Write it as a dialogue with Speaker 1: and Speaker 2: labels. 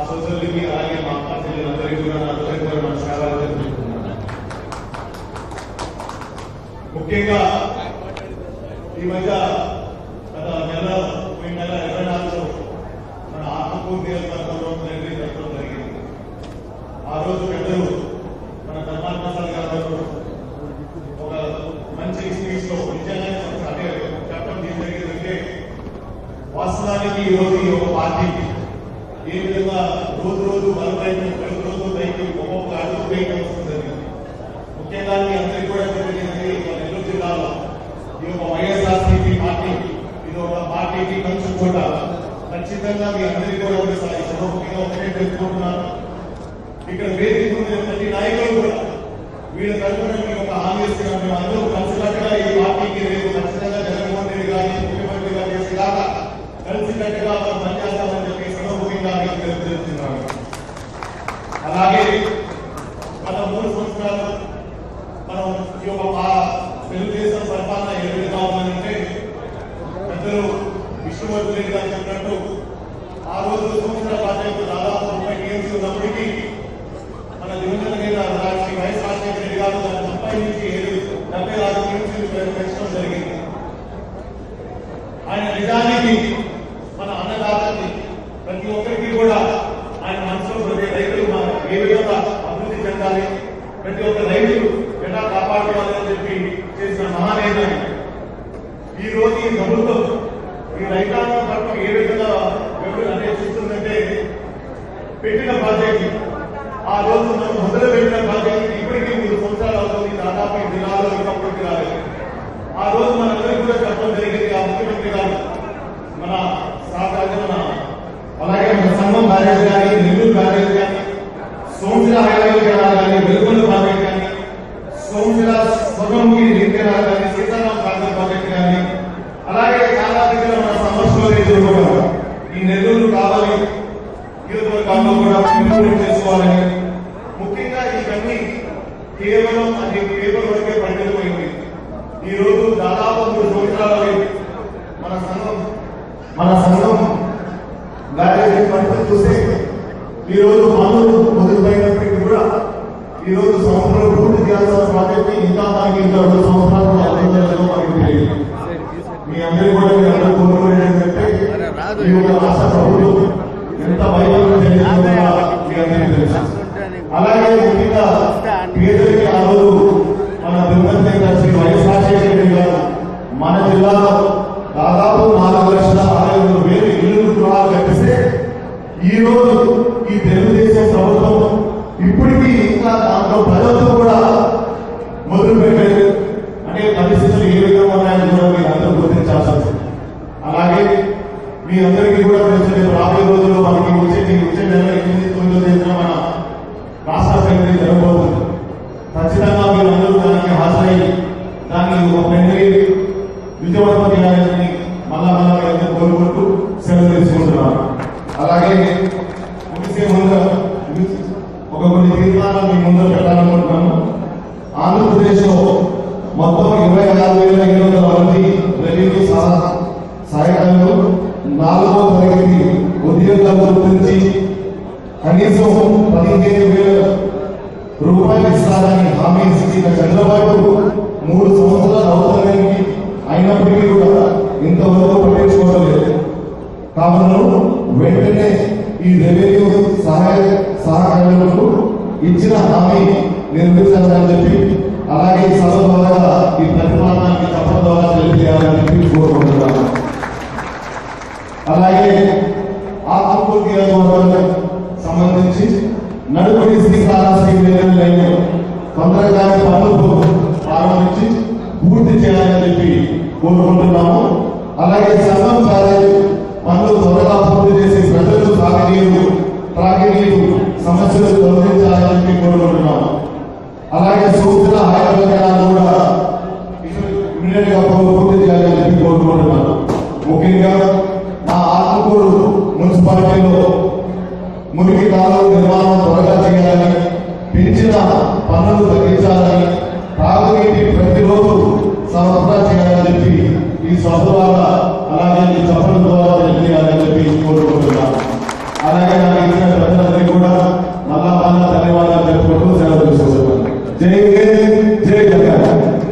Speaker 1: సోదరులకి అలాగే మా పార్టీలందరికీ కూడా నా హృదయపూర్వక నమస్కారాలు తెలుపుతున్నాను. ముఖ్యంగా ఈ మధ్య గత నెల 24లో మన ఆత్మకూరు నియోజకవర్గంలో పెట్టడం జరిగింది. ఆ రోజు పెద్దలు మన ధర్మాన ప్రసాద్ గారు ఒక మంచి స్పీచ్ లో నిజంగానే అంటే చెప్పడం జరిగిందంటే వాస్తవానికి ఈ రోజు ఈ ఒక పార్టీ ఏ విధంగా రోజు రోజు బలపడటం ప్రతి రోజు పైకి ఒక్కొక్క అడుగు పైకి వస్తుంది. ముఖ్యంగా మీ అందరికీ కూడా తెలియజేసి నెల్లూరు జిల్లాలో ఈ యొక్క వైఎస్ఆర్సీపీ పార్టీ ఇది ఒక పార్టీకి కంచు కోట. ఖచ్చితంగా మీ అందరికీ కూడా ఒకసారి ముఖ్యంగా ఒకటే తెలుసుకుంటున్నాను. ఇక్కడ వేదిక ప్రతి నాయకులు కూడా వీళ్ళ తరఫున మీకు ఒక హామీ ఇస్తున్నాం. మేము అందరూ కలిసికట్టుగా ఈ పార్టీకి రేపు ఖచ్చితంగా జగన్మోహన్ రెడ్డి గారిని ముఖ్యమంత్రి గారు చేసేదాకా కలిసికట్టుగా మనం పనిచేస్తామని చెప్పి సభముఖ్యంగా మీకు తెలుపుతున్నాను. అలాగే గత 3 సంవత్సరాలు మనం ఈ యొక్క తెలుగుదేశం పరిపాలన ఏ విధంగా ఉందంటే పెద్దలు విష్ణువర్ధన్ రెడ్డి గారు చెప్పినట్టు ఆ రోజు సంవత్సరాల పాటు దాదాపు 30 టీఎంసీ ఉన్నప్పటికీ మన దివంగత నేత వైఎస్ రాజశేఖర రెడ్డి గారు 30 నుంచి 76 టీఎంసీలు పెంచడం జరిగింది. ఆయన నిజానికి మన అన్నదాతకి ప్రతి ఒక్కరికి కూడా ఆయన మనసులో ప్రతి రైతులు ఏ విధంగా అభివృద్ధి చెందాలి, ప్రతి ఒక్క రైతు ఎలా కాపాడుకోవాలని చెప్పి చేసిన మహానేత. ఈ రోజు ఈ ప్రభుత్వం ఈ రైతాంగం పట్ల ఏ విధంగా అంటే చూస్తుందంటే పెట్టిన ప్రాజెక్ట్ ఆ రోజు మనం మొదలు పెట్టిన ప్రాజెక్ట్ ఇప్పటికీ 3 సంవత్సరాలు అవుతుంది. దాదాపు ఈ జిల్లాలో ఇంకా పూర్తి రాలేదు. ఆ రోజు మనందరికీ కూడా చెప్పడం జరిగింది. ఆ ముఖ్యమంత్రి గారు మన మన అలాగే మన సంఘం బ్యారేజ్ కానీ, నెల్లూరు బ్యారేజ్ కానీ, సోమశిల హైవేలు కానీ, వెలుగొండ ప్రాజెక్ట్ కానీ, సోమశిల స్వర్ణముఖి నీటి కెనాల్ కానీ, సీతారాం సాగర్ ప్రాజెక్ట్ కానీ, అలాగే చాలా దగ్గర మన సమస్యలు కూడా ఈ నెల్లూరు కావాలి నియోజకవర్గాల్లో కూడా ఇంప్లిమెంట్ చేసుకోవాలని ముఖ్యంగా ఇవన్నీ కేవలం అది పేపర్ వరకే పరిమితమైంది. ఈ రోజు దాదాపు 3 సంవత్సరాలు మన సంఘం బ్యారేజ్ పరిస్థితి చూస్తే ఈ రోజు పనులు మొదలుపోయినప్పటికీ కూడా ఈ రోజు సంవత్సరం పూర్తి చేయాల్సిన ప్రాజెక్ట్ ఇంకా మనకి ఇంకా 2 సంవత్సరాలు అందించడంలో మనకి తెలియదు. మీ అందరూ కూడా మీరు అందరూ కోరుకునేది ఏంటంటే ఈ యొక్క రాష్ట్ర ప్రభుత్వం ఎంత వైద్యం తెలియజేస్తుందో మీ అందరికీ తెలుసు. అలాగే ముఖ్యంగా పేదలకి ఆ రోజు మన దివంగత శ్రీ వైఎస్ రాజశేఖర రెడ్డి గారు మన జిల్లాలో దాదాపు 4,60,000 ఇల్లు గృహాలు కట్టిస్తే ఈ రోజు ఈ తెలుగుదేశం ప్రభుత్వం ఇప్పటికీ ఇంకా దాంట్లో ప్రజలతో కూడా మొదలు పెట్టలేదు. అంటే పరిస్థితులు ఏ విధంగా ఉన్నాయని కూడా మీరు అందరూ గుర్తించాల్సి. అలాగే మీ అందరికీ కూడా తెలిసిన రాబోయే రోజుల్లో మనకి వచ్చే నెల 8-9 తేదీన మన రాష్ట్ర అసెంబ్లీ జరగబోతుంది. ఖచ్చితంగా మీరందరూ దానికి హాజరై దాన్ని ఒక పెండ్లి విజయవంతం చేయాలని మళ్ళా కోరుకుంటూ సెలవు తీసుకుంటున్నాను. అలాగే ముగిసే ముందు ఒక కొన్ని తీర్మానాలు మీ ముందు పెట్టాలనుకుంటున్నాను. ఆంధ్రప్రదేశ్లో మొత్తం 26,700 మంది రెవెన్యూ సహాయకులు 4వ తరగతి ఉద్యోగాలు గురించి కనీసం 15,000 రూపాయలు ఇస్తారని హామీ ఇచ్చిన చంద్రబాబు 3 సంవత్సరాలు అవుతానికి అయినప్పటికీ కూడా ఇంతవరకు పట్టించుకోవడం లేదు. కాబట్టి వెంటనే ఈ రెవెన్యూ సహాయకులకు ఇచ్చిన హామీ నిర్మించాలని చెప్పి అలాగే సభ ద్వారా ఈ ప్రతిపాదనాన్ని చెప్పడం ద్వారా తెలియజేయాలని చెప్పి కోరుకుంటున్నాను. అలాగే ఆత్మకూరు నియోజకవర్గానికి సంబంధించి నడుపడి శ్రీకాళహస్తి లైన్ తొందరగా పనులు ప్రారంభించి పూర్తి చేయాలని చెప్పి కోరుకుంటున్నాము. అలాగే సంఘం బ్యారేజ్ పనులు త్వరగా పూర్తి చేసి ప్రజలకు త్రాగినీరు సమస్యలు తొలగించాలని చెప్పి కోరుకుంటున్నాము. అలాగే సూచన హైదరాబాద్ కూడా ఇమీడియట్ గా పూర్తి చేయాలని చెప్పి కోరుకుంటున్నాను. ముఖ్యంగా మా ఆత్మకూరు మున్సిపాలిటీలో మురికి కాలువ నిర్మాణం త్వరగా చేయాలని, పెంచిన పన్నులు తగ్గించాలని, తాగునీటి ప్రతిరోజు సరఫరా చేయాలని చెప్పి ఈ సభ ద్వారా అలాగే చెప్పడం ద్వారా తెలియాలని చెప్పి కోరుకుంటున్నాను. అలాగే నాకు ఇచ్చిన జై హింద్, జై జగన్.